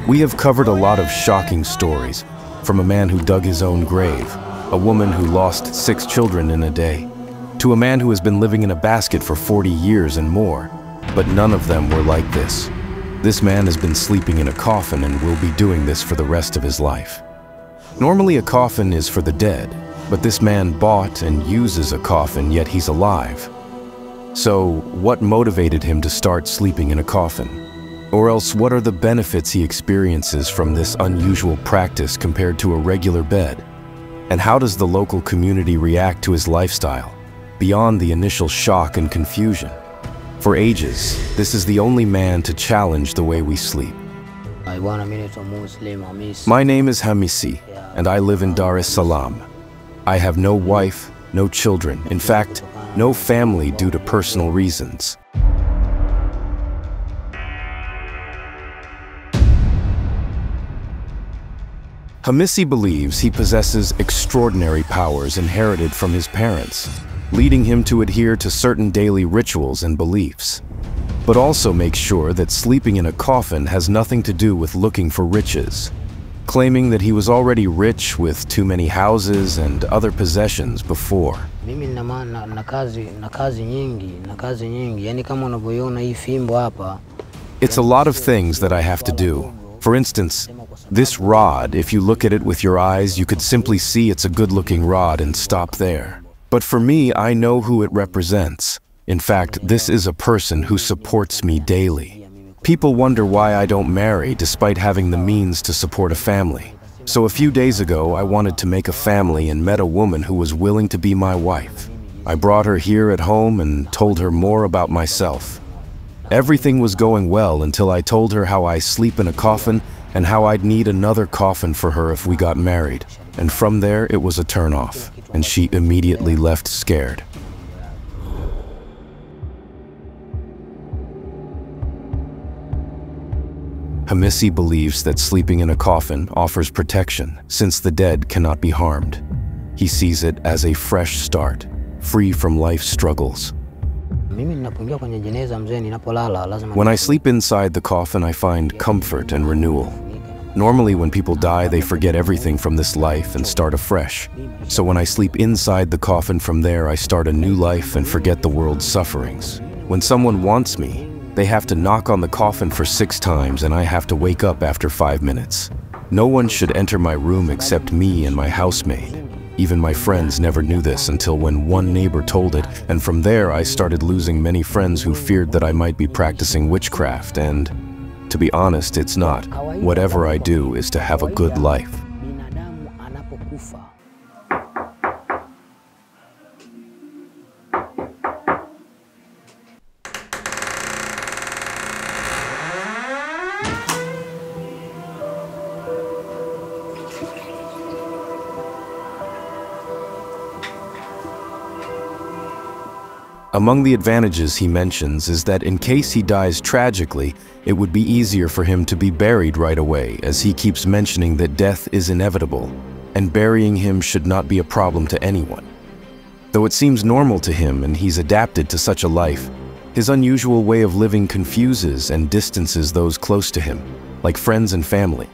We have covered a lot of shocking stories, from a man who dug his own grave, a woman who lost 6 children in a day, to a man who has been living in a basket for 40 years and more, but none of them were like this. This man has been sleeping in a coffin and will be doing this for the rest of his life. Normally a coffin is for the dead, but this man bought and uses a coffin, yet he's alive. So, what motivated him to start sleeping in a coffin? Or else, what are the benefits he experiences from this unusual practice compared to a regular bed? And how does the local community react to his lifestyle, beyond the initial shock and confusion? For ages, this is the only man to challenge the way we sleep. My name is Hamiss, and I live in Dar es Salaam. I have no wife, no children, in fact, no family due to personal reasons. Hamiss believes he possesses extraordinary powers inherited from his parents, leading him to adhere to certain daily rituals and beliefs, but also makes sure that sleeping in a coffin has nothing to do with looking for riches, claiming that he was already rich with too many houses and other possessions before. It's a lot of things that I have to do. For instance, this rod, if you look at it with your eyes, you could simply see it's a good-looking rod and stop there. But for me, I know who it represents. In fact, this is a person who supports me daily. People wonder why I don't marry despite having the means to support a family. So a few days ago, I wanted to make a family and met a woman who was willing to be my wife. I brought her here at home and told her more about myself. Everything was going well until I told her how I sleep in a coffin and how I'd need another coffin for her if we got married. And from there, it was a turn-off, and she immediately left scared. Hamiss believes that sleeping in a coffin offers protection, since the dead cannot be harmed. He sees it as a fresh start, free from life's struggles. When I sleep inside the coffin, I find comfort and renewal. Normally, when people die, they forget everything from this life and start afresh. So when I sleep inside the coffin, from there I start a new life and forget the world's sufferings. When someone wants me, they have to knock on the coffin for 6 times and I have to wake up after 5 minutes. No one should enter my room except me and my housemaid. Even my friends never knew this until when one neighbor told it, and from there I started losing many friends who feared that I might be practicing witchcraft, and to be honest, it's not. Whatever I do is to have a good life. Among the advantages he mentions is that in case he dies tragically, it would be easier for him to be buried right away, as he keeps mentioning that death is inevitable, and burying him should not be a problem to anyone. Though it seems normal to him and he's adapted to such a life, his unusual way of living confuses and distances those close to him, like friends and family.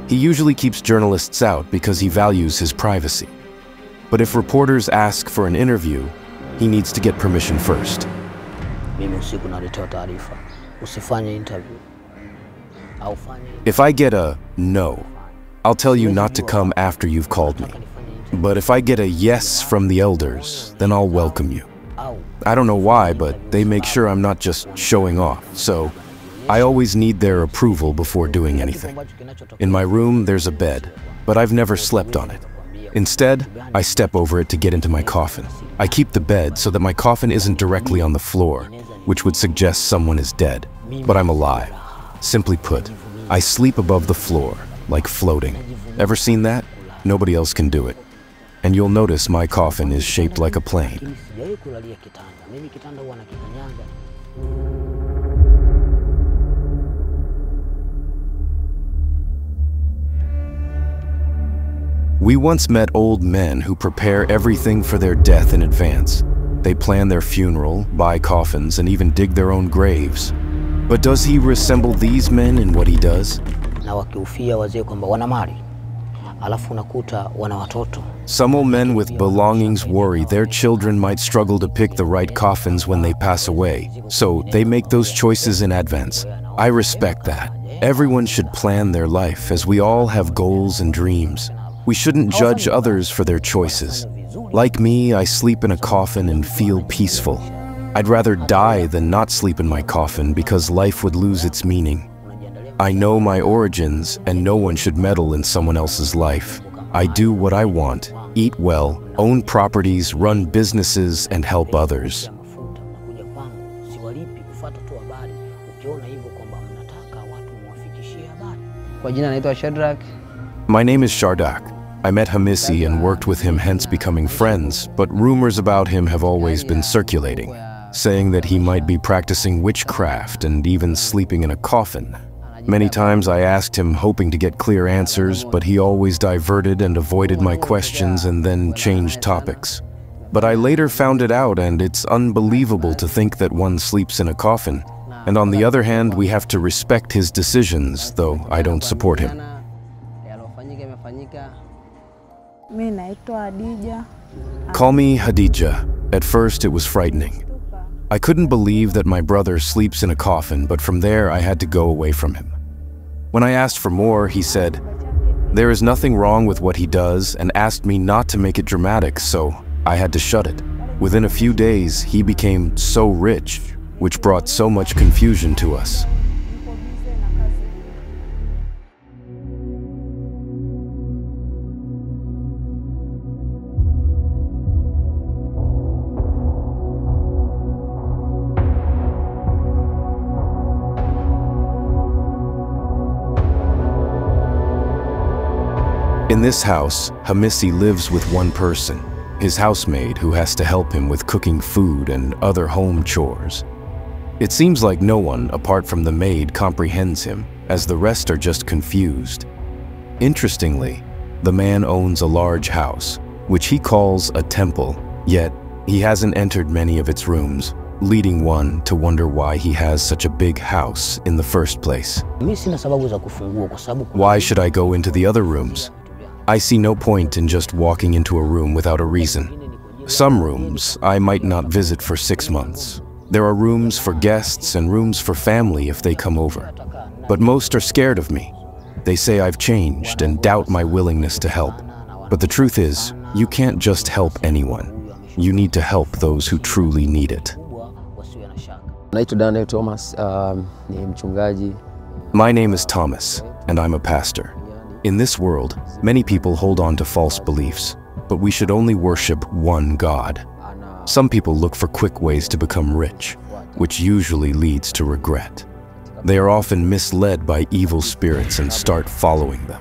He usually keeps journalists out because he values his privacy. But if reporters ask for an interview, he needs to get permission first. If I get a no, I'll tell you not to come after you've called me. But if I get a yes from the elders, then I'll welcome you. I don't know why, but they make sure I'm not just showing off, so I always need their approval before doing anything. In my room, there's a bed, but I've never slept on it. Instead, I step over it to get into my coffin. I keep the bed so that my coffin isn't directly on the floor, which would suggest someone is dead, but I'm alive. Simply put, I sleep above the floor, like floating. Ever seen that? Nobody else can do it. And you'll notice my coffin is shaped like a plane. We once met old men who prepare everything for their death in advance. They plan their funeral, buy coffins, and even dig their own graves. But does he resemble these men in what he does? na wakiufia wazee kwamba wana mali. Alafu unakuta wana watoto. Some old men with belongings worry their children might struggle to pick the right coffins when they pass away, so they make those choices in advance. I respect that. Everyone should plan their life, as we all have goals and dreams. We shouldn't judge others for their choices. Like me, I sleep in a coffin and feel peaceful. I'd rather die than not sleep in my coffin because life would lose its meaning. I know my origins, and no one should meddle in someone else's life. I do what I want, eat well, own properties, run businesses, and help others. My name is Shardak. I met Hamiss and worked with him, hence becoming friends, but rumors about him have always been circulating, saying that he might be practicing witchcraft and even sleeping in a coffin. Many times I asked him, hoping to get clear answers, but he always diverted and avoided my questions and then changed topics. But I later found it out, and it's unbelievable to think that one sleeps in a coffin. And on the other hand, we have to respect his decisions, though I don't support him. Call me Hadija. At first it was frightening. I couldn't believe that my brother sleeps in a coffin, but from there I had to go away from him. When I asked for more, he said, "There is nothing wrong with what he does," and asked me not to make it dramatic, so I had to shut it. Within a few days, he became so rich, which brought so much confusion to us. In this house, Hamiss lives with one person, his housemaid, who has to help him with cooking food and other home chores. It seems like no one, apart from the maid, comprehends him, as the rest are just confused. Interestingly, the man owns a large house, which he calls a temple, yet he hasn't entered many of its rooms, leading one to wonder why he has such a big house in the first place. Why should I go into the other rooms? I see no point in just walking into a room without a reason. Some rooms I might not visit for 6 months. There are rooms for guests and rooms for family if they come over. But most are scared of me. They say I've changed and doubt my willingness to help. But the truth is, you can't just help anyone. You need to help those who truly need it. My name is Thomas, and I'm a pastor. In this world, many people hold on to false beliefs, but we should only worship one God. Some people look for quick ways to become rich, which usually leads to regret. They are often misled by evil spirits and start following them.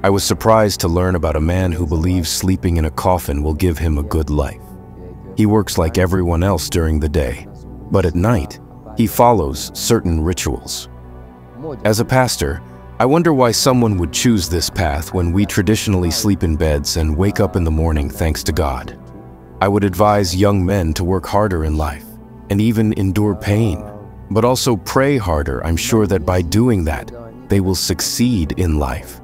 I was surprised to learn about a man who believes sleeping in a coffin will give him a good life. He works like everyone else during the day, but at night, he follows certain rituals. As a pastor, I wonder why someone would choose this path when we traditionally sleep in beds and wake up in the morning thanks to God. I would advise young men to work harder in life and even endure pain, but also pray harder. I'm sure that by doing that, they will succeed in life.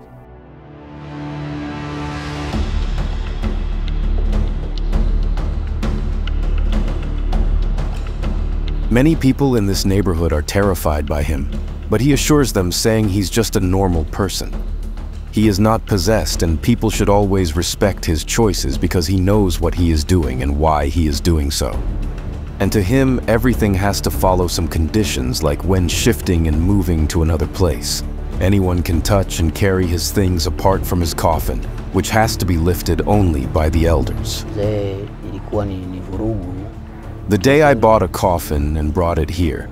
Many people in this neighborhood are terrified by him, but he assures them, saying he's just a normal person. He is not possessed, and people should always respect his choices because he knows what he is doing and why he is doing so. And to him, everything has to follow some conditions, like when shifting and moving to another place. Anyone can touch and carry his things apart from his coffin, which has to be lifted only by the elders. The day I bought a coffin and brought it here,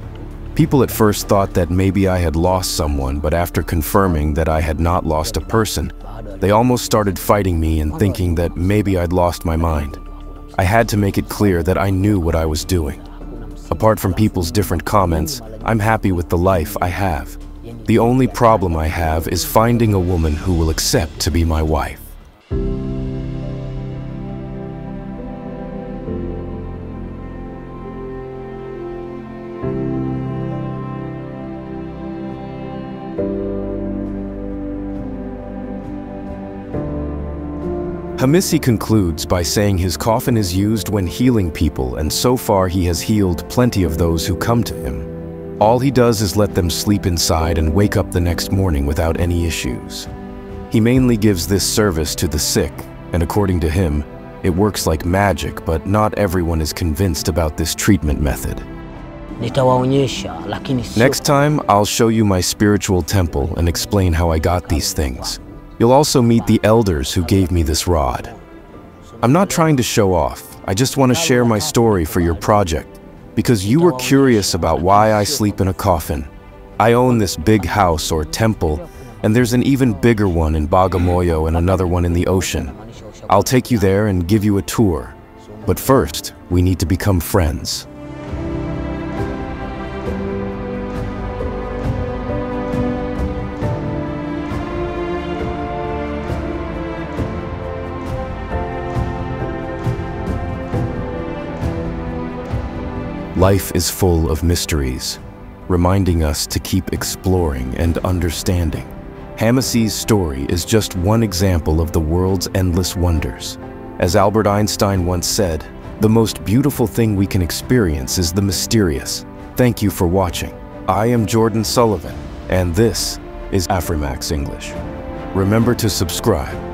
people at first thought that maybe I had lost someone, but after confirming that I had not lost a person, they almost started fighting me and thinking that maybe I'd lost my mind. I had to make it clear that I knew what I was doing. Apart from people's different comments, I'm happy with the life I have. The only problem I have is finding a woman who will accept to be my wife. Hamiss concludes by saying his coffin is used when healing people, and so far he has healed plenty of those who come to him. All he does is let them sleep inside and wake up the next morning without any issues. He mainly gives this service to the sick, and according to him, it works like magic, but not everyone is convinced about this treatment method. Nitawaonyesha, lakini sio. Next time, I'll show you my spiritual temple and explain how I got these things. You'll also meet the elders who gave me this rod. I'm not trying to show off, I just want to share my story for your project, because you were curious about why I sleep in a coffin. I own this big house or temple, and there's an even bigger one in Bagamoyo and another one in the ocean. I'll take you there and give you a tour. But first, we need to become friends. Life is full of mysteries, reminding us to keep exploring and understanding. Hamiss's story is just one example of the world's endless wonders. As Albert Einstein once said, the most beautiful thing we can experience is the mysterious. Thank you for watching. I am Jordan Sullivan, and this is Afrimax English. Remember to subscribe